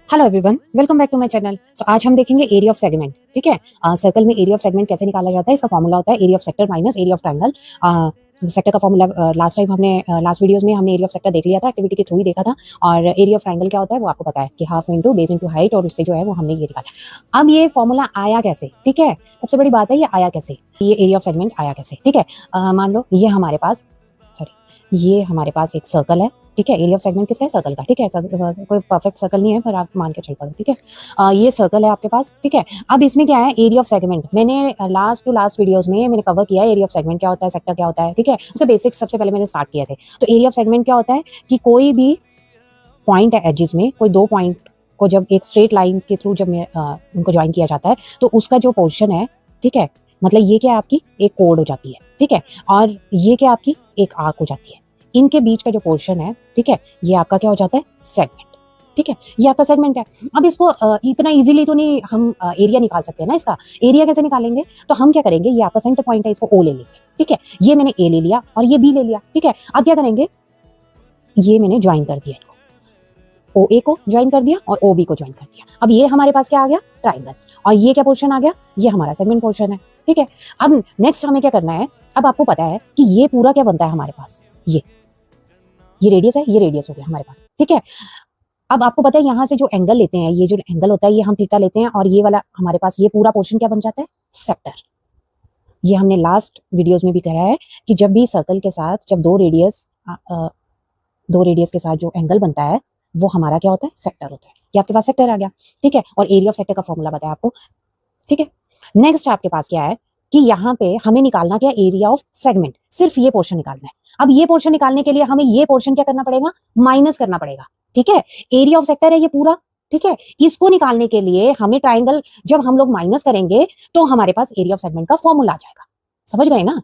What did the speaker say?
Hello everyone, welcome back to my channel. So आज हम देखेंगे एरिया ऑफ सेगमेंट। ठीक है, सर्कल में एरिया ऑफ सेगमेंट कैसे निकाला जाता है। इसका फॉर्मूला होता है area of sector minus area of triangle. Sector का फॉर्मूला लास्ट टाइम हमने लास्ट वीडियोस में हमने एरिया ऑफ सेक्टर देख लिया था, एक्टिविटी के थ्रू ही देखा था। और एरिया ऑफ ट्रायंगल क्या होता है वो आपको पता है कि half into base into height, और उससे जो है वो हमने ये निकाला। अब ये फॉर्मूला आया कैसे, ठीक है, सबसे बड़ी बात है ये आया कैसे, ये एरिया ऑफ सेगमेंट आया कैसे। ठीक है, मान लो ये हमारे पास ये हमारे पास एक सर्कल है। ठीक है, एरिया ऑफ सेगमेंट किसका है, सर्कल का। ठीक है, कोई परफेक्ट सर्कल नहीं है पर आप मान के चल पड़ो। ठीक है, ये सर्कल है आपके पास। ठीक है, अब इसमें क्या है, एरिया ऑफ सेगमेंट मैंने लास्ट टू लास्ट वीडियोस में मैंने कवर किया है। एरिया ऑफ सेगमेंट क्या होता है, सेक्टर क्या होता है। ठीक है, उसके बेसिक्स सबसे पहले मैंने स्टार्ट किए थे। तो एरिया ऑफ सेगमेंट क्या होता है कि कोई भी पॉइंट है एजिस में, कोई दो पॉइंट को जब एक स्ट्रेट लाइन के थ्रू जब उनको ज्वाइन किया जाता है तो उसका जो पोर्शन है, ठीक है, मतलब ये क्या आपकी एक कोड हो जाती है। ठीक है, और ये क्या आपकी एक आर्क हो जाती है। इनके बीच का जो पोर्शन है, ठीक है, ये आपका क्या हो जाता है, सेगमेंट। ठीक है, ये आपका सेगमेंट है। अब इसको इतना इजीली तो नहीं हम एरिया निकाल सकते हैं ना। इसका एरिया कैसे निकालेंगे, तो हम क्या करेंगे, ये आपका सेंटर पॉइंट है, इसको ओ ले लेंगे। ठीक है, ये मैंने ए ले लिया और ये बी ले लिया। ठीक है, अब क्या करेंगे, ये मैंने ज्वाइन कर दिया, इनको ओ ए को ज्वाइन कर दिया और ओ बी को ज्वाइन कर दिया। अब ये हमारे पास क्या आ गया, ट्राइंगल। और ये क्या पोर्शन आ गया, ये हमारा सेगमेंट पोर्शन है। ठीक है, अब नेक्स्ट हमें क्या करना है, अब आपको पता है कि ये पूरा क्या बनता है हमारे पास, ये रेडियस है, ये रेडियस हो गया हमारे पास। ठीक है, अब आपको पता है यहाँ से जो एंगल लेते हैं, ये जो एंगल होता है ये हम थीटा लेते हैं, और ये वाला हमारे पास ये पूरा पोर्शन क्या बन जाता है, सेक्टर। ये हमने लास्ट वीडियोस में भी करा है कि जब भी सर्कल के साथ जब दो रेडियस के साथ जो एंगल बनता है वो हमारा क्या होता है, सेक्टर होता है। ये आपके पास सेक्टर आ गया। ठीक है, और एरिया ऑफ सेक्टर का फॉर्मूला बताया आपको। ठीक है, नेक्स्ट आपके पास क्या है कि यहाँ पे हमें निकालना क्या, एरिया ऑफ सेगमेंट, सिर्फ ये पोर्शन निकालना है। अब ये पोर्शन निकालने के लिए हमें ये पोर्शन क्या करना पड़ेगा, माइनस करना पड़ेगा। ठीक है, एरिया ऑफ सेक्टर है ये पूरा। ठीक है, इसको निकालने के लिए हमें ट्राइंगल जब हम लोग माइनस करेंगे तो हमारे पास एरिया ऑफ सेगमेंट का फॉर्मूला आ जाएगा। समझ गए ना।